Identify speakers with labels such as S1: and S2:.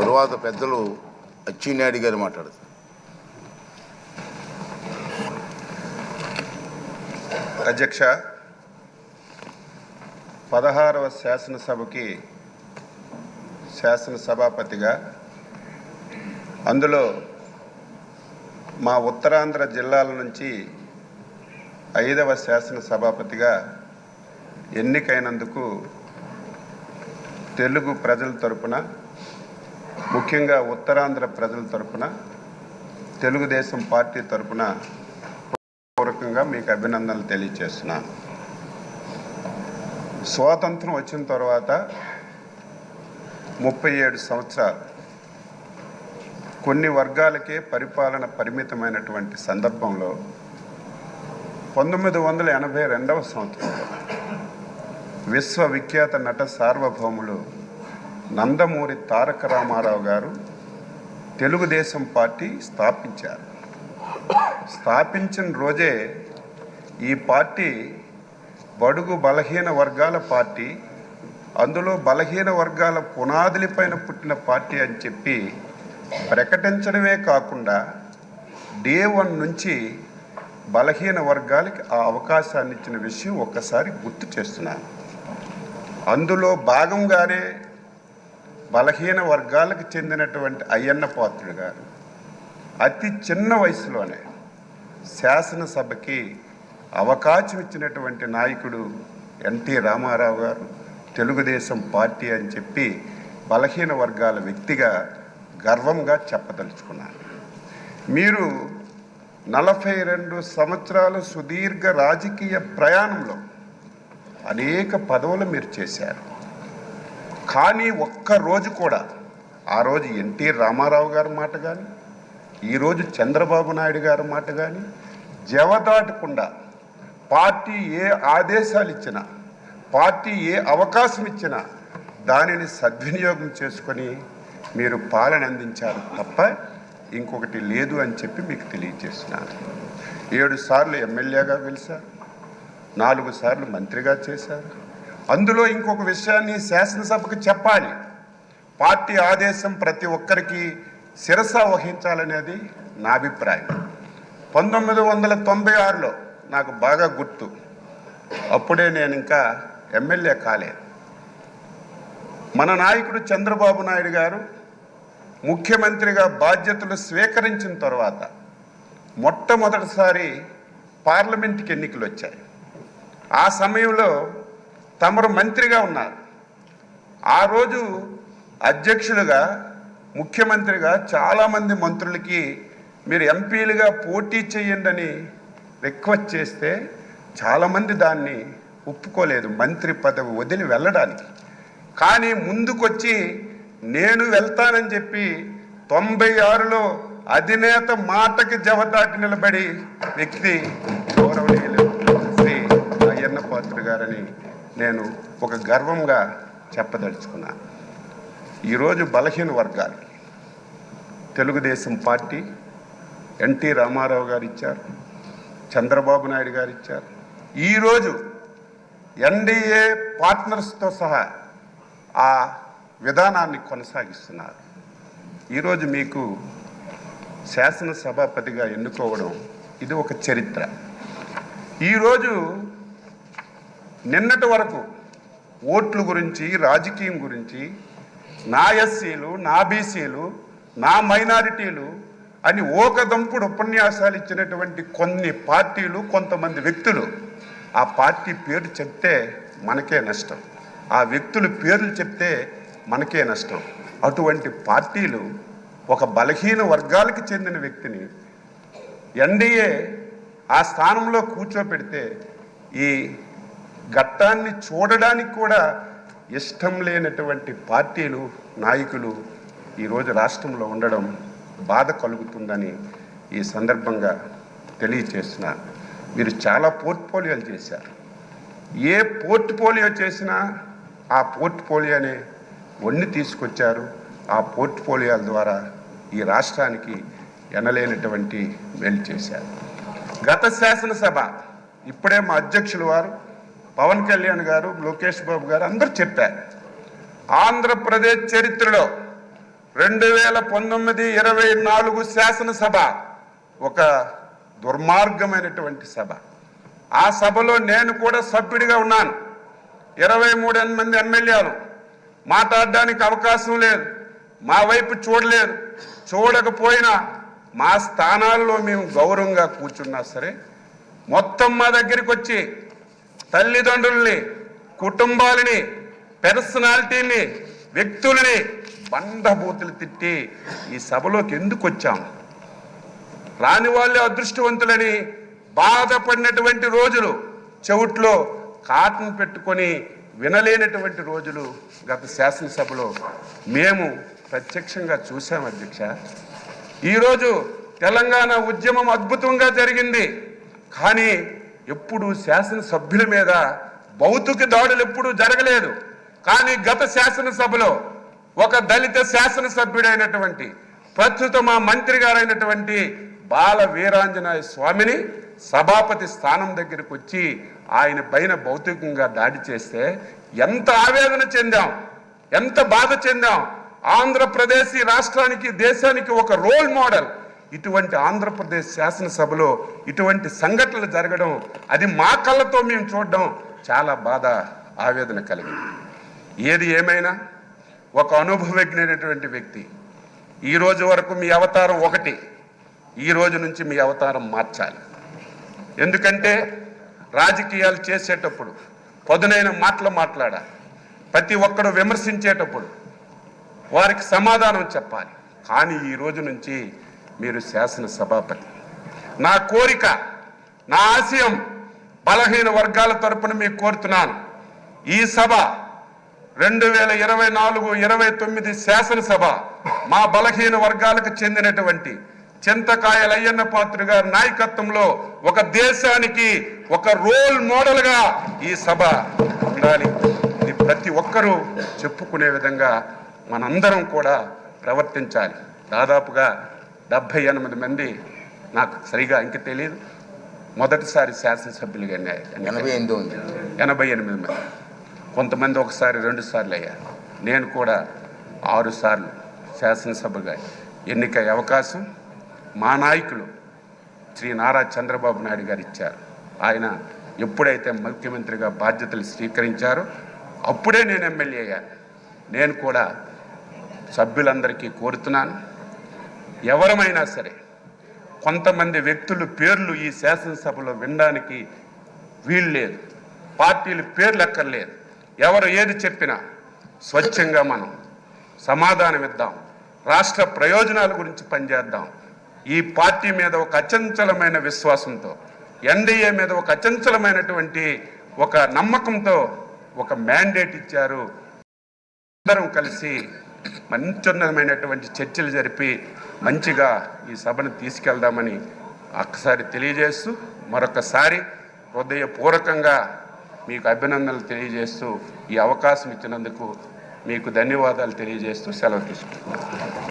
S1: తరువాత పెద్దలు అచ్చెన్నాయుడు గారు మాట్లాడతారు.
S2: అధ్యక్ష, 16వ శాసనసభకి శాసనసభాపతిగా, అందులో మా ఉత్తరాంధ్ర జిల్లాల నుంచి 5వ శాసనసభాపతిగా ఎన్నికైనందుకు తెలుగు ప్రజల తరపున, ముఖ్యంగా ఉత్తరాంధ్ర ప్రజల తరపున, తెలుగుదేశం పార్టీ తరపున పూర్వకంగా మీకు అభినందనలు తెలియజేస్తున్నాను. స్వాతంత్రం వచ్చిన తర్వాత 37 సంవత్సరాలు కొన్ని వర్గాలకే పరిపాలన పరిమితమైనటువంటి సందర్భంలో 1982వ సంవత్సరంలో విశ్వవిఖ్యాత నట సార్వభౌములు నందమూరి తారక రామారావు గారు తెలుగుదేశం పార్టీ స్థాపించారు. స్థాపించిన రోజే ఈ పార్టీ బడుగు బలహీన వర్గాల పార్టీ, అందులో బలహీన వర్గాల పునాదులపైన పుట్టిన పార్టీ అని చెప్పి ప్రకటించడమే కాకుండా డే 1 నుంచి బలహీన వర్గాలకి ఆ అవకాశాన్ని ఇచ్చిన విషయం ఒక్కసారి గుర్తు చేస్తున్నాను. అందులో భాగంగానే బలహీన వర్గాలకు చెందినటువంటి అయ్యన్న పాత్రుడు గారు అతి చిన్న వయసులోనే శాసనసభకి అవకాశం ఇచ్చినటువంటి నాయకుడు ఎన్టీ రామారావు గారు తెలుగుదేశం పార్టీ అని చెప్పి బలహీన వర్గాల వ్యక్తిగా గర్వంగా చెప్పదలుచుకున్నాను. మీరు 42 సంవత్సరాలు సుదీర్ఘ రాజకీయ ప్రయాణంలో అనేక పదవులు మీరు చేశారు. కానీ ఒక్కరోజు కూడా ఆ రోజు ఎన్టీ రామారావు గారి మాట కానీ, ఈరోజు చంద్రబాబు నాయుడు గారి మాట కానీ జవదాటకుండా పార్టీ ఏ ఆదేశాలు ఇచ్చినా, పార్టీ ఏ అవకాశం ఇచ్చినా దానిని సద్వినియోగం చేసుకొని మీరు పాలన అందించారు తప్ప ఇంకొకటి లేదు అని చెప్పి మీకు తెలియజేస్తున్నాను. 7 సార్లు ఎమ్మెల్యేగా గెలిచారు, 4 సార్లు మంత్రిగా చేశారు. అందులో ఇంకొక విషయాన్ని శాసనసభకు చెప్పాలి. పార్టీ ఆదేశం ప్రతి ఒక్కరికి శిరస వహించాలనేది నా అభిప్రాయం. 1996లో నాకు బాగా గుర్తు, అప్పుడే నేను ఇంకా ఎమ్మెల్యే కాలేదు. మన నాయకుడు చంద్రబాబు నాయుడు గారు ముఖ్యమంత్రిగా బాధ్యతలు స్వీకరించిన తర్వాత మొట్టమొదటిసారి పార్లమెంట్కి ఎన్నికలు వచ్చాయి. ఆ సమయంలో తమరు మంత్రిగా ఉన్నారు. ఆ రోజు అధ్యక్షులుగా, ముఖ్యమంత్రిగా చాలామంది మంత్రులకి మీరు ఎంపీలుగా పోటీ చేయండి అని రిక్వెస్ట్ చేస్తే చాలామంది దాన్ని ఒప్పుకోలేదు, మంత్రి పదవి వదిలి వెళ్ళడానికి. కానీ ముందుకొచ్చి నేను వెళ్తానని చెప్పి 96లో అధినేత మాటకి జవదాటి నిలబడి వ్యక్తి గౌరవనీయులు శ్రీ అయ్యన్న పాత్రుడు గారని నేను ఒక గర్వంగా చెప్పదలుచుకున్నాను. ఈరోజు బలహీన వర్గాలకి తెలుగుదేశం పార్టీ ఎన్టీ రామారావు గారు ఇచ్చారు, చంద్రబాబు నాయుడు గారు ఇచ్చారు. ఈరోజు ఎన్డీఏ పార్ట్నర్స్తో సహా ఆ విధానాన్ని కొనసాగిస్తున్నారు. ఈరోజు మీకు శాసనసభాపతిగా ఎన్నుకోవడం ఇది ఒక చరిత్ర. ఈరోజు నిన్నటి వరకు ఓట్ల గురించి, రాజకీయం గురించి, నా ఎస్సీలు, నా బీసీలు, నా మైనారిటీలు అని ఓకదంపుడు ఉపన్యాసాలు ఇచ్చినటువంటి కొన్ని పార్టీలు, కొంతమంది వ్యక్తులు ఆ పార్టీ పేరు చెప్తే మనకే నష్టం, ఆ వ్యక్తుల పేర్లు చెప్తే మనకే నష్టం. అటువంటి పార్టీలు ఒక బలహీన వర్గాలకు చెందిన వ్యక్తిని ఎన్డీఏ ఆ స్థానంలో కూర్చోపెడితే ఈ ఘట్టాన్ని చూడడానికి కూడా ఇష్టం లేనటువంటి పార్టీలు, నాయకులు ఈరోజు రాష్ట్రంలో ఉండడం బాధ కలుగుతుందని ఈ సందర్భంగా తెలియచేస్తున్నారు. మీరు చాలా పోర్ట్ఫోలియోలు చేశారు. ఏ పోర్ట్ఫోలియో చేసినా ఆ పోర్ట్ఫోలియోనే వన్ని తీసుకొచ్చారు. ఆ పోర్ట్ఫోలియోల ద్వారా ఈ రాష్ట్రానికి ఎనలేనటువంటి మేలు చేశారు. గత శాసనసభ ఇప్పుడే మా అధ్యక్షులు వారు పవన్ కళ్యాణ్ గారు, లోకేష్ బాబు గారు అందరూ చెప్పారు, ఆంధ్రప్రదేశ్ చరిత్రలో 2019-24 శాసనసభ ఒక దుర్మార్గమైనటువంటి సభ. ఆ సభలో నేను కూడా సభ్యుడిగా ఉన్నాను. 23 మంది ఎమ్మెల్యేలు మాట్లాడడానికి అవకాశం లేదు, మా వైపు చూడలేదు. చూడకపోయినా మా స్థానాల్లో మేము గౌరవంగా కూర్చున్నా సరే మొత్తం మా దగ్గరికి వచ్చి తల్లిదండ్రుల్ని, కుటుంబాలని, పర్సనాలిటీని, వ్యక్తులని బండబూతులు తిట్టి ఈ సభలోకి ఎందుకు వచ్చాం? రాని వాళ్ళే అదృష్టవంతులని బాధపడినటువంటి రోజులు, చెవుట్లో కాటన్ పెట్టుకొని వినలేనటువంటి రోజులు గత శాసనసభలో మేము ప్రత్యక్షంగా చూసాం అధ్యక్ష. ఈరోజు తెలంగాణ ఉద్యమం అద్భుతంగా జరిగింది, కానీ ఎప్పుడు శాసనసభ్యుల మీద భౌతిక దాడులు ఎప్పుడూ జరగలేదు. కానీ గత శాసనసభలో ఒక దళిత శాసనసభ్యుడైనటువంటి ప్రస్తుత మా మంత్రి గారైనటువంటి బాల వీరాంజనేయ స్వామిని సభాపతి స్థానం దగ్గరికి వచ్చి ఆయన పైన భౌతికంగా దాడి చేస్తే ఎంత ఆవేదన చెందాం, ఎంత బాధ చెందాం. ఆంధ్రప్రదేశ్ ఈ రాష్ట్రానికి, దేశానికి ఒక రోల్ మోడల్. ఇటువంటి ఆంధ్రప్రదేశ్ శాసనసభలో ఇటువంటి సంఘటనలు జరగడం, అది మా కళ్ళతో మేము చూడడం చాలా బాధ, ఆవేదన కలిగింది. ఏది ఏమైనా ఒక అనుభవజ్ఞైనటువంటి వ్యక్తి, ఈ రోజు వరకు మీ అవతారం ఒకటి, ఈ రోజు నుంచి మీ అవతారం మార్చాలి. ఎందుకంటే రాజకీయాలు చేసేటప్పుడు పదునైన మాటలు మాట్లాడాలి. ప్రతి ఒక్కరు విమర్శించేటప్పుడు వారికి సమాధానం చెప్పాలి. కానీ ఈ రోజు నుంచి మీరు శాసన సభాపతి. నా కోరిక, నా ఆశయం బలహీన వర్గాల తరపున మీకు కోరుతున్నాను. ఈ సభ 2024-29 శాసనసభ మా బలహీన వర్గాలకు చెందినటువంటి చింతకాయల అయ్యన్న పాత్ర గారి నాయకత్వంలో ఒక దేశానికి ఒక రోల్ మోడల్గా ఈ సభ ఉండాలి. ఇది ప్రతి ఒక్కరూ చెప్పుకునే విధంగా మనందరం కూడా ప్రవర్తించాలి. దాదాపుగా 78 మంది, నాకు సరిగా ఇంక తెలియదు, మొదటిసారి శాసనసభ్యులుగా 88 మంది. కొంతమంది ఒకసారి 2 సార్లు అయ్యారు. నేను కూడా 6 సార్లు శాసనసభగా ఎన్నికయ్యే అవకాశం మా నాయకులు శ్రీ నారా చంద్రబాబు నాయుడు గారు ఇచ్చారు. ఆయన ఎప్పుడైతే ముఖ్యమంత్రిగా బాధ్యతలు స్వీకరించారో అప్పుడే నేను ఎమ్మెల్యే అయ్యాను. నేను కూడా సభ్యులందరికీ కోరుతున్నాను, ఎవరమైనా సరే కొంతమంది వ్యక్తుల పేర్లు ఈ శాసనసభలో వినడానికి వీలు లేదు. పార్టీల పేర్లు ఎక్కర్లేదు. ఎవరు ఏది చెప్పినా స్వచ్ఛంగా మనం సమాధానం ఇద్దాం. రాష్ట్ర ప్రయోజనాల గురించి పనిచేద్దాం. ఈ పార్టీ మీద ఒక అచంచలమైన విశ్వాసంతో, ఎన్డీఏ మీద ఒక అచంచలమైనటువంటి ఒక నమ్మకంతో ఒక మ్యాండేట్ ఇచ్చారు. అందరం కలిసి మంచున్నతమైనటువంటి చర్చలు జరిపి మంచిగా ఈ సభను తీసుకెళ్దామని ఒక్కసారి తెలియజేస్తూ, మరొకసారి హృదయపూర్వకంగా మీకు అభినందనలు తెలియజేస్తూ, ఈ అవకాశం ఇచ్చినందుకు మీకు ధన్యవాదాలు తెలియజేస్తూ సెలవు తీసుకుంటున్నాను.